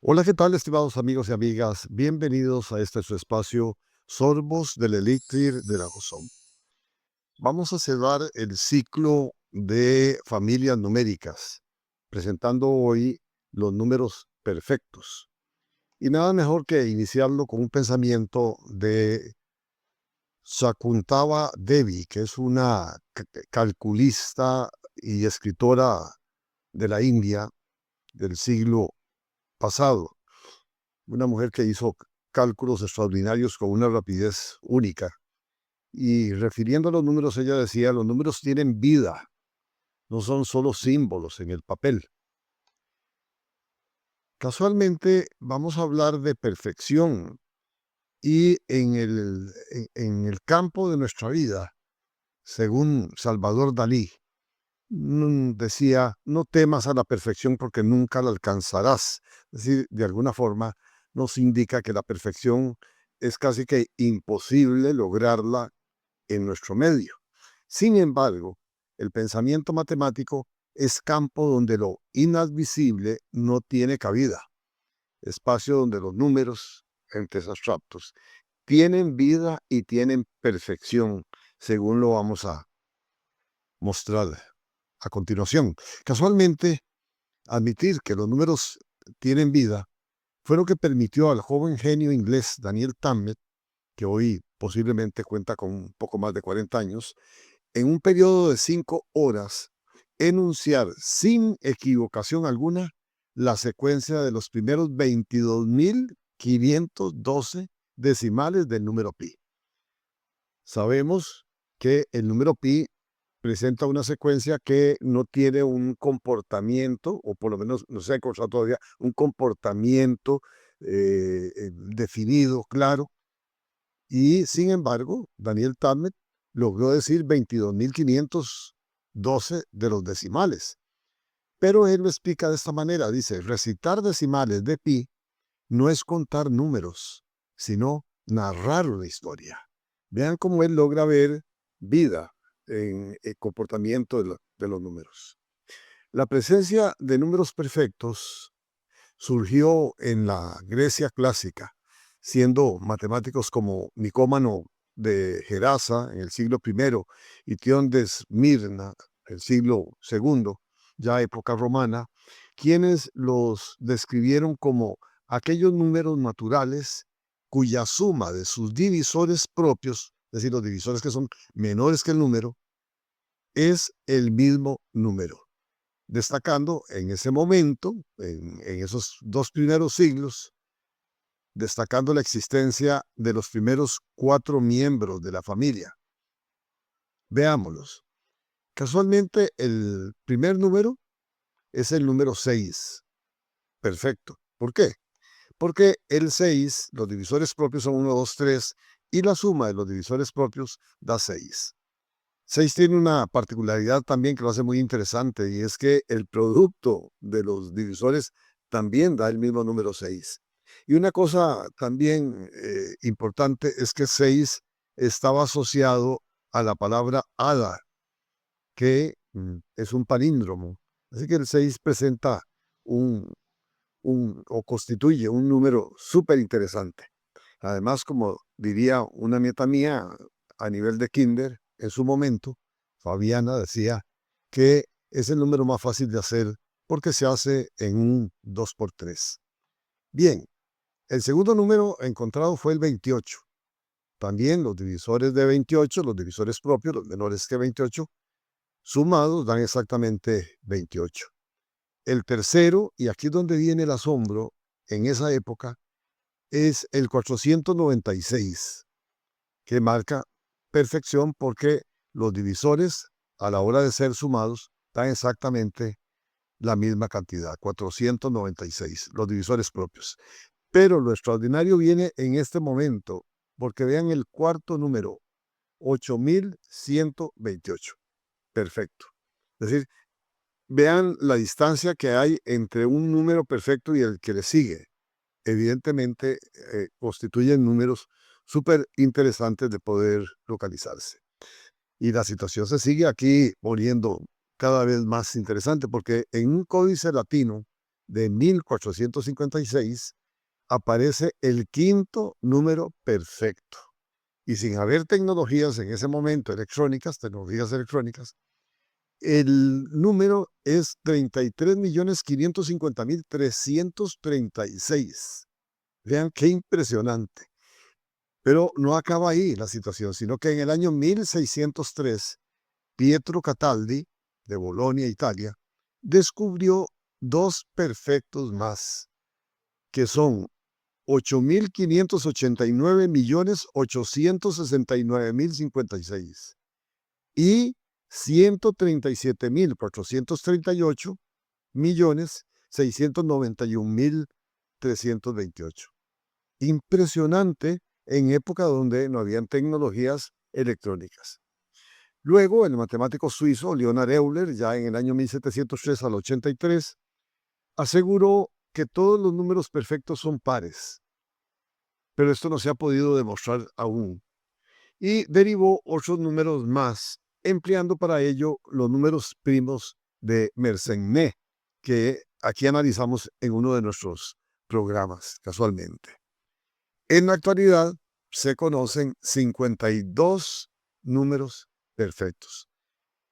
Hola, ¿qué tal, estimados amigos y amigas? Bienvenidos a este su espacio, Sorbos del Elixir de la Razón. Vamos a cerrar el ciclo de familias numéricas, presentando hoy los números perfectos. Y nada mejor que iniciarlo con un pensamiento de Shakuntala Devi, que es una calculista y escritora de la India del siglo pasado. Una mujer que hizo cálculos extraordinarios con una rapidez única. Y refiriendo a los números, ella decía, los números tienen vida, no son solo símbolos en el papel. Casualmente vamos a hablar de perfección y en el campo de nuestra vida, según Salvador Dalí, decía, no temas a la perfección porque nunca la alcanzarás. Es decir, de alguna forma nos indica que la perfección es casi que imposible lograrla en nuestro medio. Sin embargo, el pensamiento matemático es campo donde lo inadmisible no tiene cabida, espacio donde los números, entes abstractos, tienen vida y tienen perfección, según lo vamos a mostrar a continuación. Casualmente, admitir que los números tienen vida fue lo que permitió al joven genio inglés Daniel Tammet, que hoy posiblemente cuenta con un poco más de 40 años, en un periodo de 5 horas, enunciar sin equivocación alguna la secuencia de los primeros 22.512 decimales del número pi. Sabemos que el número pi presenta una secuencia que no tiene un comportamiento, o por lo menos no se ha encontrado todavía, un comportamiento definido, claro, y sin embargo, Daniel Tammet logró decir 22.512 de los decimales. Pero él lo explica de esta manera, dice, recitar decimales de pi no es contar números, sino narrar una historia. Vean cómo él logra ver vida en el comportamiento de los números. La presencia de números perfectos surgió en la Grecia clásica, siendo matemáticos como Nicómano de Gerasa en el siglo I y Tión de Esmirna, el siglo II, ya época romana, quienes los describieron como aquellos números naturales cuya suma de sus divisores propios, es decir, los divisores que son menores que el número, es el mismo número, destacando en ese momento, en esos dos primeros siglos, destacando la existencia de los primeros 4 miembros de la familia. Veámoslos. Casualmente, el primer número es el número 6. Perfecto. ¿Por qué? Porque el 6, los divisores propios son 1, 2, 3, y la suma de los divisores propios da 6. 6 tiene una particularidad también que lo hace muy interesante, y es que el producto de los divisores también da el mismo número 6. Y una cosa también importante es que 6 estaba asociado a la palabra hada, que es un palíndromo. Así que el 6 presenta un, o constituye un número súper interesante. Además, como diría una nieta mía a nivel de kinder, en su momento, Fabiana decía que es el número más fácil de hacer porque se hace en un 2 por 3. Bien, el segundo número encontrado fue el 28. También los divisores de 28, los divisores propios, los menores que 28, sumados dan exactamente 28. El tercero, y aquí es donde viene el asombro, en esa época, es el 496, que marca perfección porque los divisores, a la hora de ser sumados, dan exactamente la misma cantidad, 496, los divisores propios. Pero lo extraordinario viene en este momento, porque vean el cuarto número, 8128. Perfecto. Es decir, vean la distancia que hay entre un número perfecto y el que le sigue. Evidentemente, constituyen números súper interesantes de poder localizarse. Y la situación se sigue aquí poniendo cada vez más interesante, porque en un códice latino de 1456, aparece el quinto número perfecto. Y sin haber tecnologías en ese momento tecnologías electrónicas, el número es 33.550.336. Vean qué impresionante. Pero no acaba ahí la situación, sino que en el año 1603, Pietro Cataldi, de Bolonia, Italia, descubrió dos perfectos más, que son 8.589.869.056 y 137.438.691.328. Impresionante en época donde no habían tecnologías electrónicas. Luego, el matemático suizo Leonhard Euler, ya en el año 1703 al 83, aseguró que todos los números perfectos son pares, pero esto no se ha podido demostrar aún. Y derivó otros números más, empleando para ello los números primos de Mersenne, que aquí analizamos en uno de nuestros programas, casualmente. En la actualidad se conocen 52 números perfectos.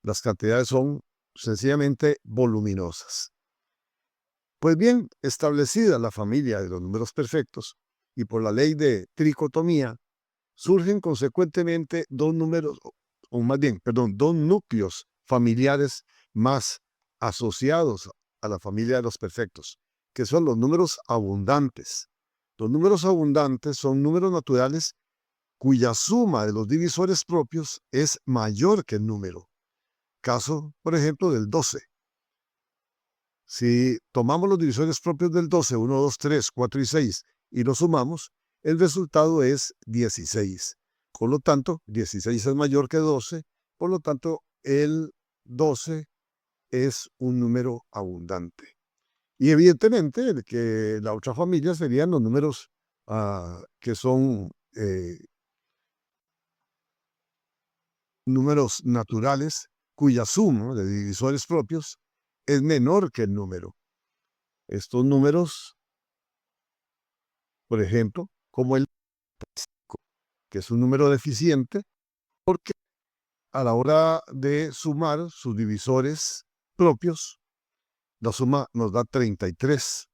Las cantidades son sencillamente voluminosas. Pues bien, establecida la familia de los números perfectos y por la ley de tricotomía, surgen consecuentemente dos núcleos familiares más asociados a la familia de los perfectos, que son los números abundantes. Los números abundantes son números naturales cuya suma de los divisores propios es mayor que el número. Caso, por ejemplo, del 12. Si tomamos los divisores propios del 12, 1, 2, 3, 4 y 6, y los sumamos, el resultado es 16. Por lo tanto, 16 es mayor que 12, por lo tanto, el 12 es un número abundante. Y evidentemente, que la otra familia serían los números que son números naturales, cuya suma de divisores propios es menor que el número. Estos números, por ejemplo, como el 5, que es un número deficiente, porque a la hora de sumar sus divisores propios, la suma nos da 33.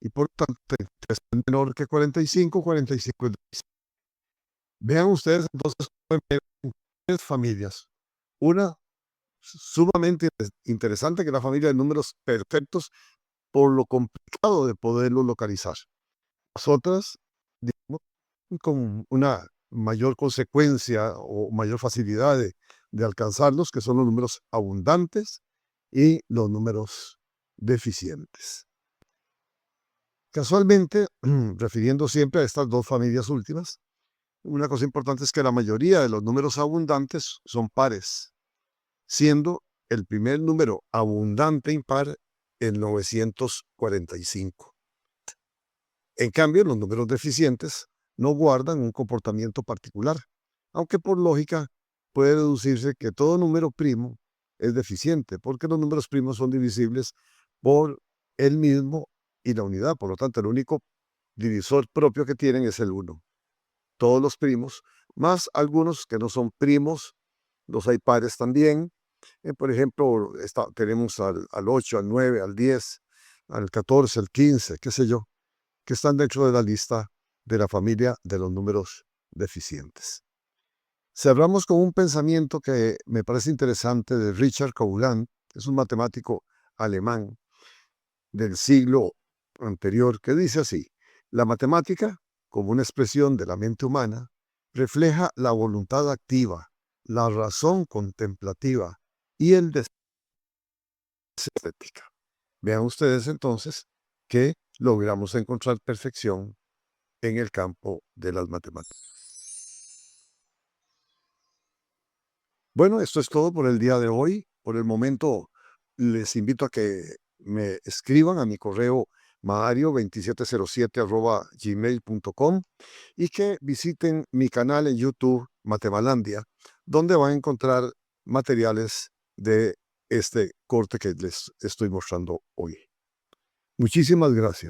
Y por tanto, 33 es menor que 45, 45 es 16. Vean ustedes entonces tres familias. Una sumamente interesante, que es la familia de números perfectos, por lo complicado de poderlo localizar. Las otras, digamos, con una mayor consecuencia o mayor facilidad de alcanzarlos, que son los números abundantes y los números deficientes. Casualmente, refiriendo siempre a estas dos familias últimas, una cosa importante es que la mayoría de los números abundantes son pares, siendo el primer número abundante impar el 945. En cambio, los números deficientes no guardan un comportamiento particular, aunque por lógica puede deducirse que todo número primo es deficiente, porque los números primos son divisibles por el mismo y la unidad. Por lo tanto, el único divisor propio que tienen es el 1. Todos los primos, más algunos que no son primos, los hay pares también. Por ejemplo, tenemos al 8, al 9, al 10, al 14, al 15, qué sé yo, que están dentro de la lista de la familia de los números deficientes. Cerramos con un pensamiento que me parece interesante de Richard Cahulan, que es un matemático alemán del siglo anterior, que dice así: la matemática, como una expresión de la mente humana, refleja la voluntad activa, la razón contemplativa y el deseo estética. Vean ustedes entonces que logramos encontrar perfección en el campo de las matemáticas. Bueno, esto es todo por el día de hoy. Por el momento, les invito a que me escriban a mi correo mario2707@gmail.com y que visiten mi canal en YouTube, Matemalandia, donde van a encontrar materiales de este corte que les estoy mostrando hoy. Muchísimas gracias.